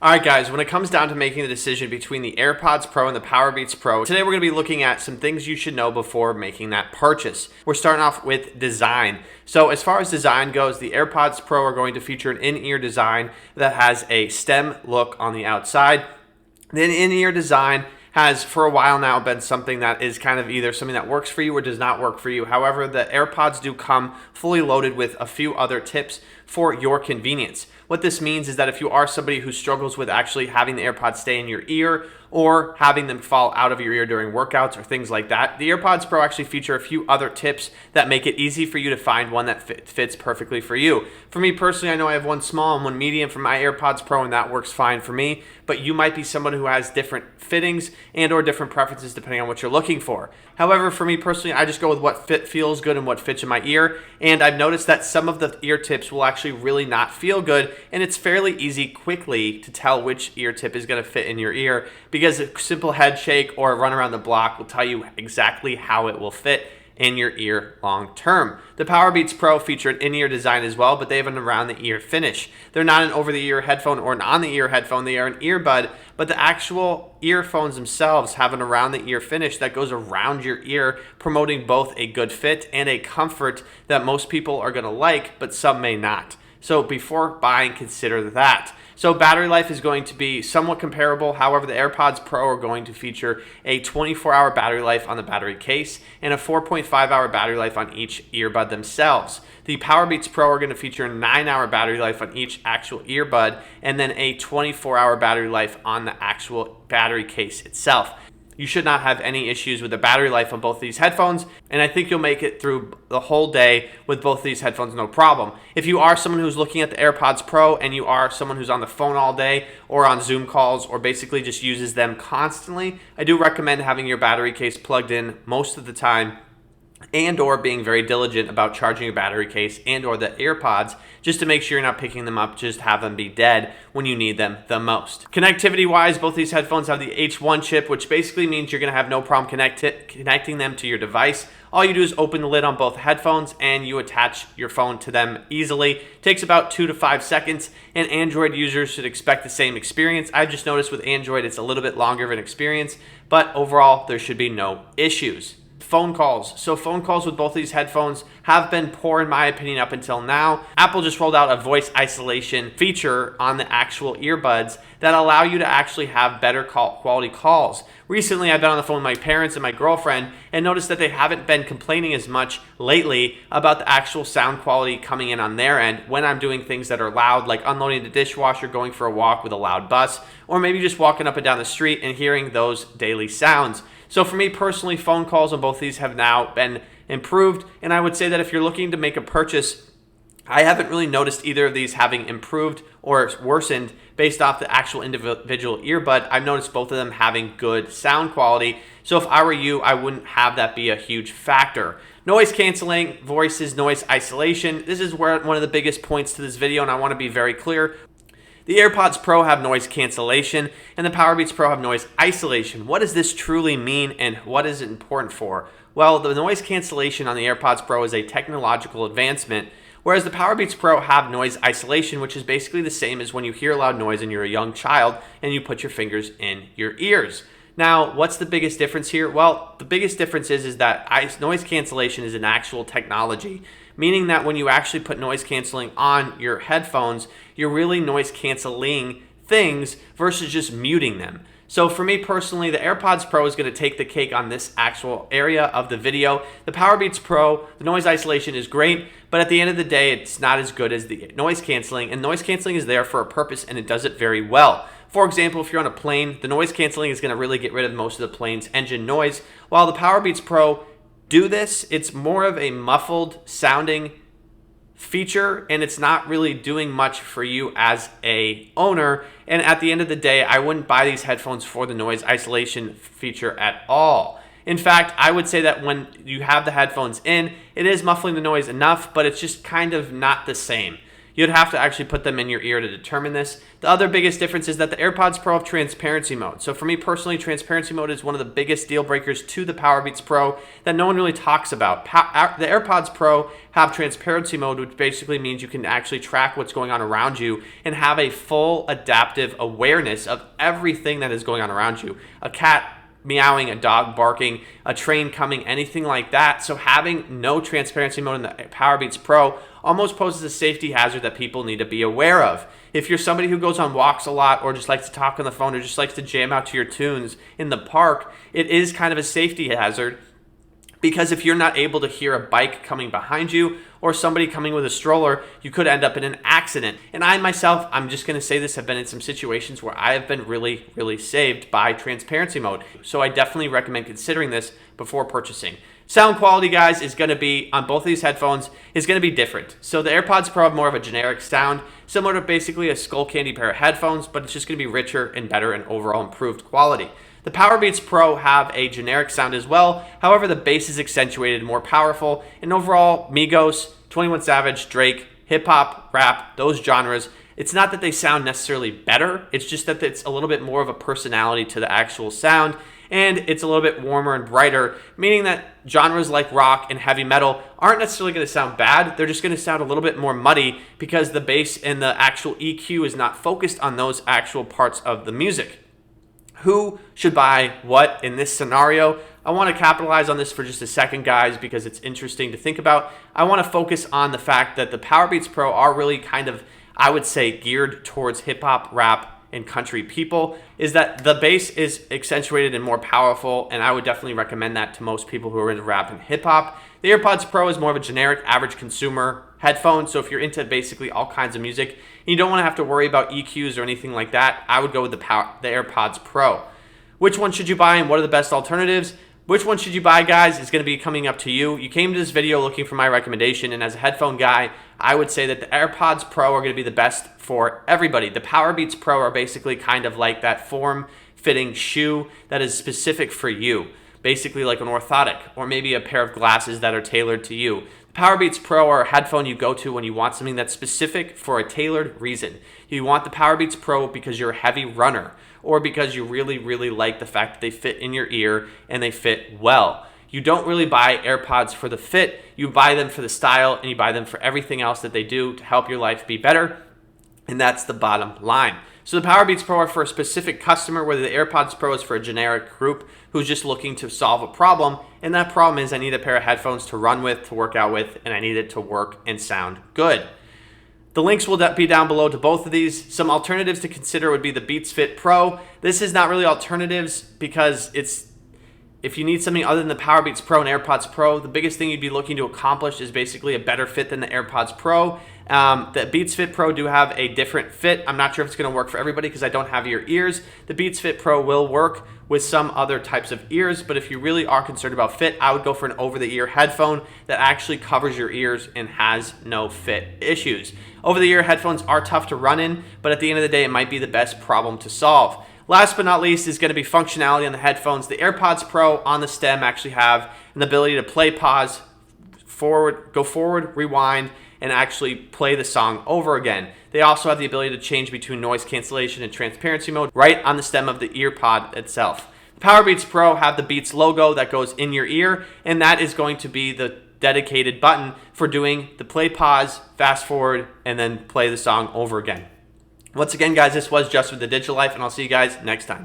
Alright guys, when it comes down to making the decision between the Airpods Pro and the PowerBeats Pro, today we're going to be looking at some things you should know before making that purchase. We're starting off with design. So as far as design goes, the Airpods Pro are going to feature an in-ear design that has a stem look on the outside. The in-ear design has for a while now been something that is kind of either something that works for you or does not work for you. However, the AirPods do come fully loaded with a few other tips for your convenience. What this means is that if you are somebody who struggles with actually having the AirPods stay in your ear or having them fall out of your ear during workouts or things like that, the AirPods Pro actually feature a few other tips that make it easy for you to find one that fits perfectly for you. For me personally, I know I have one small and one medium for my AirPods Pro, and that works fine for me, but you might be someone who has different fittings and or different preferences depending on what you're looking for. However, for me personally, I just go with what feels good and what fits in my ear, and I've noticed that some of the ear tips will actually really not feel good, and it's fairly easy quickly to tell which ear tip is going to fit in your ear because a simple head shake or a run around the block will tell you exactly how it will fit in your ear long term. The PowerBeats Pro feature an in-ear design as well, but they have an around the ear finish. They're not an over-the-ear headphone or an on-the-ear headphone. They are an earbud, but the actual earphones themselves have an around the ear finish that goes around your ear, promoting both a good fit and a comfort that most people are going to like, but some may not. So before buying, consider that. So battery life is going to be somewhat comparable. However, the AirPods Pro are going to feature a 24-hour battery life on the battery case and a 4.5-hour battery life on each earbud themselves. The PowerBeats Pro are going to feature a 9-hour battery life on each actual earbud and then a 24-hour battery life on the actual battery case itself. You should not have any issues with the battery life on both these headphones, and I think you'll make it through the whole day with both these headphones no problem. If you are someone who's looking at the AirPods Pro and you are someone who's on the phone all day or on Zoom calls or basically just uses them constantly, I do recommend having your battery case plugged in most of the time and or being very diligent about charging your battery case and or the AirPods just to make sure you're not picking them up, just have them be dead when you need them the most. Connectivity wise, both these headphones have the H1 chip, which basically means you're going to have no problem connecting them to your device. All you do is open the lid on both headphones and you attach your phone to them easily. It takes about 2 to 5 seconds, and Android users should expect the same experience. I've just noticed with Android it's a little bit longer of an experience, but overall there should be no issues. Phone calls. So phone calls with both these headphones have been poor in my opinion up until now. Apple just rolled out a voice isolation feature on the actual earbuds that allow you to actually have better quality calls. Recently, I've been on the phone with my parents and my girlfriend and noticed that they haven't been complaining as much lately about the actual sound quality coming in on their end when I'm doing things that are loud, like unloading the dishwasher, going for a walk with a loud bus, or maybe just walking up and down the street and hearing those daily sounds. So for me personally, phone calls on both these have now been improved, and I would say that if you're looking to make a purchase, I haven't really noticed either of these having improved or worsened based off the actual individual earbud. I've noticed both of them having good sound quality, so if I were you, I wouldn't have that be a huge factor. Noise canceling, voices, noise isolation. This is where one of the biggest points to this video, and I want to be very clear. The AirPods Pro have noise cancellation, and the PowerBeats Pro have noise isolation. What does this truly mean, and what is it important for? Well, the noise cancellation on the AirPods Pro is a technological advancement, whereas the PowerBeats Pro have noise isolation, which is basically the same as when you hear loud noise and you're a young child and you put your fingers in your ears. Now, what's the biggest difference here? Well, the biggest difference is that noise cancellation is an actual technology, meaning that when you actually put noise canceling on your headphones, you're really noise canceling things versus just muting them. So for me personally, the AirPods Pro is going to take the cake on this actual area of the video. The PowerBeats Pro, the noise isolation is great, but at the end of the day, it's not as good as the noise canceling, and noise canceling is there for a purpose, and it does it very well. For example, if you're on a plane, the noise canceling is going to really get rid of most of the plane's engine noise. While the PowerBeats Pro do this, it's more of a muffled sounding feature, and it's not really doing much for you as a owner. And at the end of the day, I wouldn't buy these headphones for the noise isolation feature at all. In fact, I would say that when you have the headphones in, it is muffling the noise enough, but it's just kind of not the same. You'd have to actually put them in your ear to determine this. The other biggest difference is that the AirPods Pro have transparency mode. So for me personally, transparency mode is one of the biggest deal breakers to the PowerBeats Pro that no one really talks about. The AirPods Pro have transparency mode, which basically means you can actually track what's going on around you and have a full adaptive awareness of everything that is going on around you. A cat meowing, a dog barking, a train coming, anything like that. So having no transparency mode in the PowerBeats Pro almost poses a safety hazard that people need to be aware of. If you're somebody who goes on walks a lot or just likes to talk on the phone or just likes to jam out to your tunes in the park, it is kind of a safety hazard. Because if you're not able to hear a bike coming behind you or somebody coming with a stroller, you could end up in an accident. And I myself, I'm just going to say this, have been in some situations where I have been really, really saved by transparency mode. So I definitely recommend considering this before purchasing. Sound quality, guys, is going to be, on both of these headphones, is going to be different. So the AirPods Pro have more of a generic sound, similar to basically a skull candy pair of headphones, but it's just going to be richer and better and overall improved quality. The PowerBeats Pro have a generic sound as well. However, the bass is accentuated, more powerful, and overall, Migos, 21 Savage, Drake, hip-hop, rap, those genres, it's not that they sound necessarily better, it's just that it's a little bit more of a personality to the actual sound, and it's a little bit warmer and brighter, meaning that genres like rock and heavy metal aren't necessarily going to sound bad, they're just going to sound a little bit more muddy because the bass and the actual EQ is not focused on those actual parts of the music. Who should buy what in this scenario? I want to capitalize on this for just a second, guys, because it's interesting to think about. I want to focus on the fact that the PowerBeats Pro are really kind of, I would say, geared towards hip-hop, rap, and country people, is that the bass is accentuated and more powerful, and I would definitely recommend that to most people who are into rap and hip-hop. The AirPods Pro is more of a generic average consumer headphone, so if you're into basically all kinds of music, and you don't want to have to worry about EQs or anything like that, I would go with the AirPods Pro. Which one should you buy and what are the best alternatives? Which one should you buy, guys, is going to be coming up to you. You came to this video looking for my recommendation, and as a headphone guy, I would say that the AirPods Pro are going to be the best for everybody. The PowerBeats Pro are basically kind of like that form-fitting shoe that is specific for you, basically like an orthotic, or maybe a pair of glasses that are tailored to you. The PowerBeats Pro are a headphone you go to when you want something that's specific for a tailored reason. You want the PowerBeats Pro because you're a heavy runner, or because you really, really like the fact that they fit in your ear and they fit well. You don't really buy AirPods for the fit, you buy them for the style, and you buy them for everything else that they do to help your life be better, and that's the bottom line. So the PowerBeats Pro are for a specific customer, whether the AirPods Pro is for a generic group who's just looking to solve a problem, and that problem is I need a pair of headphones to run with, to work out with, and I need it to work and sound good. The links will be down below to both of these. Some alternatives to consider would be the Beats Fit Pro. This is not really alternatives because if you need something other than the PowerBeats Pro and AirPods Pro, the biggest thing you'd be looking to accomplish is basically a better fit than the AirPods Pro. The Beats Fit Pro do have a different fit. I'm not sure if it's going to work for everybody because I don't have your ears. The Beats Fit Pro will work with some other types of ears, but if you really are concerned about fit, I would go for an over-the-ear headphone that actually covers your ears and has no fit issues. Over-the-ear headphones are tough to run in, but at the end of the day, it might be the best problem to solve. Last but not least is going to be functionality on the headphones. The AirPods Pro on the stem actually have an ability to play, pause, go forward, rewind, and actually play the song over again. They also have the ability to change between noise cancellation and transparency mode right on the stem of the earpod itself. The PowerBeats Pro have the Beats logo that goes in your ear, and that is going to be the dedicated button for doing the play, pause, fast forward, and then play the song over again. Once again, guys, this was Just with the Digital Life, and I'll see you guys next time.